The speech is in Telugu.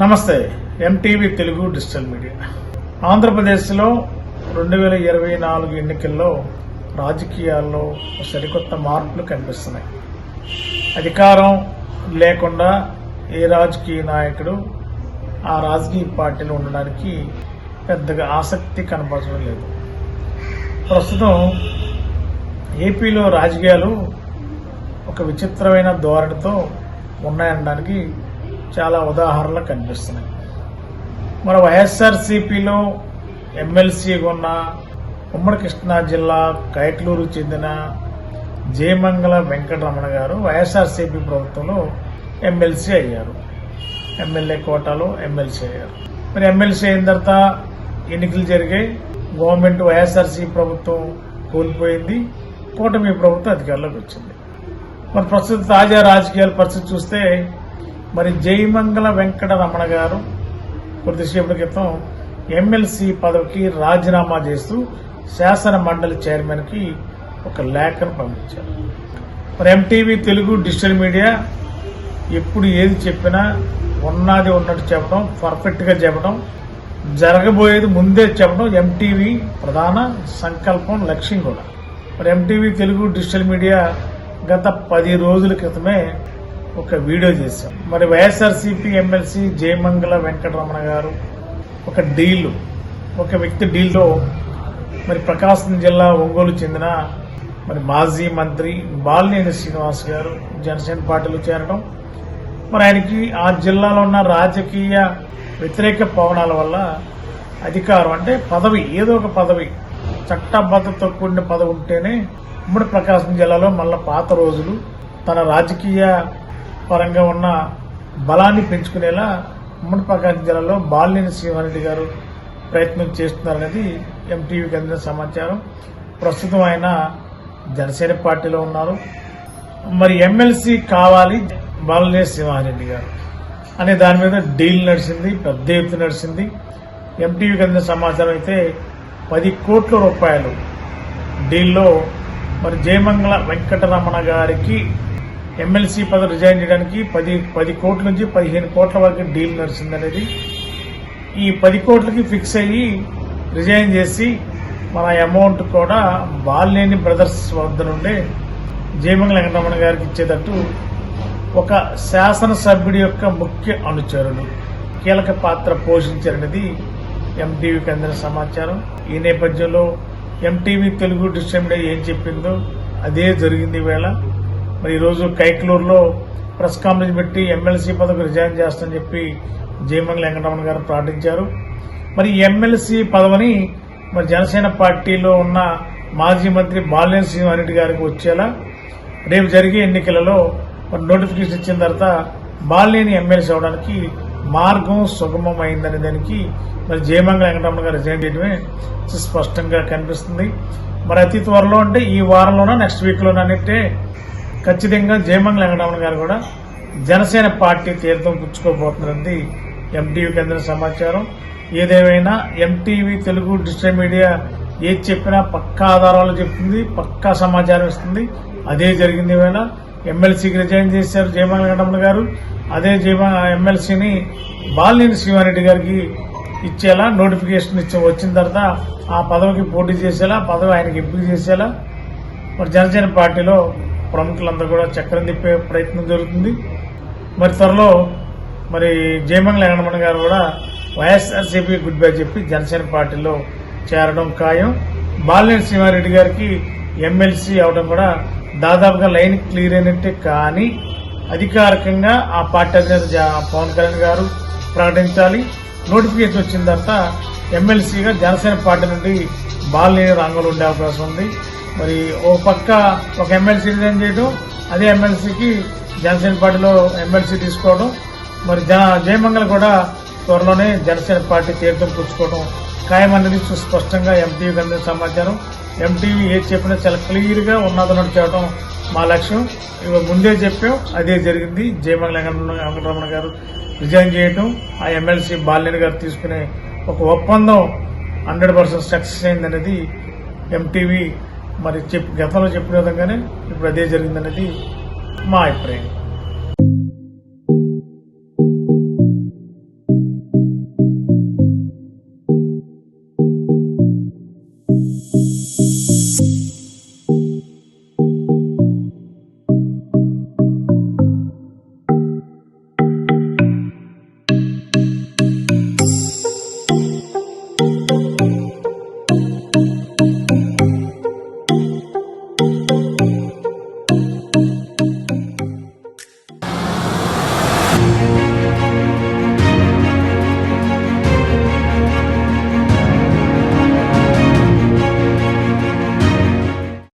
నమస్తే. MTV Telugu digital media. ఆంధ్రప్రదేశ్లో 2024 ఎన్నికల్లో రాజకీయాల్లో సరికొత్త మార్పులు కనిపిస్తున్నాయి. అధికారం లేకుండా ఏ రాజకీయ నాయకుడు ఆ రాజకీయ పార్టీలో ఉండడానికి పెద్దగా ఆసక్తి కనపడడం లేదు. ప్రస్తుతం ఏపీలో రాజకీయాలు ఒక విచిత్రమైన ధోరణితో ఉన్నాయనడానికి చాలా ఉదాహరణలు కనిపిస్తున్నాయి. మన వైఎస్ఆర్సీపీలో ఎమ్మెల్సీగా ఉన్న ఉమ్మడి కృష్ణా జిల్లా కైట్లూరుకు చెందిన జయమంగళ వెంకటరమణ గారు వైఎస్ఆర్సీపీ ప్రభుత్వంలో ఎమ్మెల్సీ అయ్యారు. ఎమ్మెల్యే కోటాలో ఎమ్మెల్సీ అయ్యారు. మరి ఎమ్మెల్సీ అయిన తర్వాత ఎన్నికలు జరిగాయి. గవర్నమెంట్ వైఎస్ఆర్సీపీ ప్రభుత్వం కోల్పోయింది. కూటమి ప్రభుత్వం అధికారంలోకి వచ్చింది. మరి ప్రస్తుత తాజా రాజకీయాల పరిస్థితి చూస్తే మరి జయమంగళ వెంకటరమణ గారు కొద్దిసేపటి క్రితం ఎమ్మెల్సీ పదవికి రాజీనామా చేస్తూ శాసన మండలి చైర్మన్ కి ఒక లేఖను పంపించారు. మరి ఎంటీవీ తెలుగు డిజిటల్ మీడియా ఎప్పుడు ఏది చెప్పినా ఉన్నది ఉన్నట్టు చెప్పడం, పర్ఫెక్ట్ గా చెప్పడం, జరగబోయేది ముందే చెప్పడం ఎంటీవీ ప్రధాన సంకల్పం, లక్ష్యం కూడా. మరి ఎంటీవీ తెలుగు డిజిటల్ మీడియా గత 10 రోజుల క్రితమే ఒక వీడియో చేశాం. మరి వైఎస్ఆర్సీపీ ఎమ్మెల్సీ జయమంగళ వెంకటరమణ గారు ఒక వ్యక్తి డీల్లో మరి ప్రకాశం జిల్లా ఒంగోలు చెందిన మరి మాజీ మంత్రి బాలినేని శ్రీనివాస్ గారు జనసేన పార్టీలో చేరడం, మరి ఆయనకి ఆ జిల్లాలో ఉన్న రాజకీయ వ్యతిరేక పవనాల వల్ల అధికారం అంటే పదవి, ఏదో ఒక పదవి, చట్టబద్ధతో కూడిన పదవి ఉంటేనే ఉమ్మడి ప్రకాశం జిల్లాలో మళ్ళా పాత రోజులు తన రాజకీయ పరంగా ఉన్న బలాన్ని పెంచుకునేలా ఉమ్మడి ప్రకాశం జిల్లాలో బాలినేని శ్రీనివాసరెడ్డి గారు ప్రయత్నం చేస్తున్నారనేది ఎంటీవీకి అందిన సమాచారం. ప్రస్తుతం ఆయన జనసేన పార్టీలో ఉన్నారు. మరి ఎమ్మెల్సీ కావాలి బాలినేని శ్రీనివాసరెడ్డి గారు అనే దాని మీద డీల్ నడిచింది, పెద్ద ఎత్తున నడిచింది. ఎంటీవీకి అందిన సమాచారం అయితే 10 కోట్ల రూపాయలు డీల్లో మరి జయమంగళ వెంకటరమణ గారికి ఎమ్మెల్సీ పదవి రిజైన్ చేయడానికి 10 కోట్ల నుంచి 15 కోట్ల వరకు డీల్ నడిచిందనేది. ఈ 10 కోట్లకి ఫిక్స్ అయ్యి రిజైన్ చేసి మన అమౌంట్ కూడా బాలినేని బ్రదర్స్ వద్ద నుండి జయమంగళ వెంకటరమణ గారికి ఇచ్చేటట్టు ఒక శాసనసభ్యుడి యొక్క ముఖ్య అనుచరులు కీలక పాత్ర పోషించారనేది ఎంటీవీకి అందిన సమాచారం. ఈ నేపథ్యంలో ఎంటీవీ తెలుగు డిజిటల్ మీడియా ఏం చెప్పిందో అదే జరిగింది. ఈవేళ మరి ఈరోజు కైక్లూరులో ప్రెస్ కాన్ఫరెన్స్ పెట్టి ఎమ్మెల్సీ పదవికి రిజైన్ చేస్తామని చెప్పి జయమంగళ వెంకటరమణ గారు ప్రకటించారు. మరి ఎమ్మెల్సీ పదవిని మరి జనసేన పార్టీలో ఉన్న మాజీ మంత్రి బాలినేని శ్రీనివాసరెడ్డి గారికి వచ్చేలా రేపు జరిగే ఎన్నికలలో మరి నోటిఫికేషన్ ఇచ్చిన తర్వాత బాలినేని ఎమ్మెల్సీ అవడానికి మార్గం సుగమం అయిందనే దానికి మరి జయమంగళ వెంకటరమణ గారు రిజైన్ చేయడమే స్పష్టంగా కనిపిస్తుంది. మరి అతి త్వరలో అంటే ఈ వారంలోనో నెక్స్ట్ వీక్ లోనంటే ఖచ్చితంగా జయమంగళ వెంకటరమణ గారు కూడా జనసేన పార్టీ తీర్థం పుచ్చుకోబోతున్నది ఎంటీవీకి అందిన సమాచారం. ఏదేమైనా ఎంటీవీ తెలుగు డిజిటల్ మీడియా ఏది చెప్పినా పక్కా ఆధారాలు చెప్తుంది, పక్కా సమాచారం ఇస్తుంది. అదే జరిగింది. ఈవేళ ఎమ్మెల్సీకి రిజైన్ చేశారు జయమంగళ వెంకటరమణ గారు. అదే ఎమ్మెల్సీని బాలినేని శ్రీనివాసరెడ్డి గారికి ఇచ్చేలా నోటిఫికేషన్ వచ్చిన తర్వాత ఆ పదవికి పోటీ చేసేలా, పదవి ఆయనకి ఎంపిక చేసేలా మరి జనసేన పార్టీలో ప్రముఖులందరూ కూడా చక్రం తిప్పే ప్రయత్నం జరుగుతుంది. మరి త్వరలో మరి జయమంగళ వెంకటరమణ గారు కూడా వైఎస్ఆర్సీపీ గుడ్ బై చెప్పి జనసేన పార్టీలో చేరడం ఖాయం. బాలినేని శ్రీనివాసరెడ్డి గారికి ఎమ్మెల్సీ అవడం కూడా దాదాపుగా లైన్ క్లియర్ అయినట్టే. కానీ అధికారికంగా ఆ పార్టీ అధినేత పవన్ కళ్యాణ్ గారు ప్రకటించాలి. నోటిఫికేషన్ వచ్చిన తర్వాత ఎమ్మెల్సీగా జనసేన పార్టీ నుండి బాలినేని రంగంలో ఉండే అవకాశం ఉంది. మరి ఓ పక్క ఒక ఎమ్మెల్సీ రిజైన్ చేయడం, అదే ఎమ్మెల్సీకి జనసేన పార్టీలో ఎమ్మెల్సీ తీసుకోవడం, మరి జయమంగళ కూడా త్వరలోనే జనసేన పార్టీ తీర్థం పుచ్చుకోవడం ఖాయమన్నది సుస్పష్టంగా ఎంటీవీకి అందిన సమాచారం. ఎంటీవీ ఏది చెప్పినా చాలా క్లియర్ గా ఉన్నదన్నట్టు చెప్పడం మా లక్ష్యం. ఇవి ముందే చెప్పాం, అదే జరిగింది. జయమంగళ వెంకటరమణ గారు రిజైన్ చేయడం, ఆ ఎమ్మెల్సీ బాలినేని గారు తీసుకునే ఒక ఒప్పందం 100% సక్సెస్ అయిందనేది ఎంటీవీ మరి గతంలో చెప్పిన విధంగానే ఇప్పుడు అదే జరిగిందనేది మా అభిప్రాయం.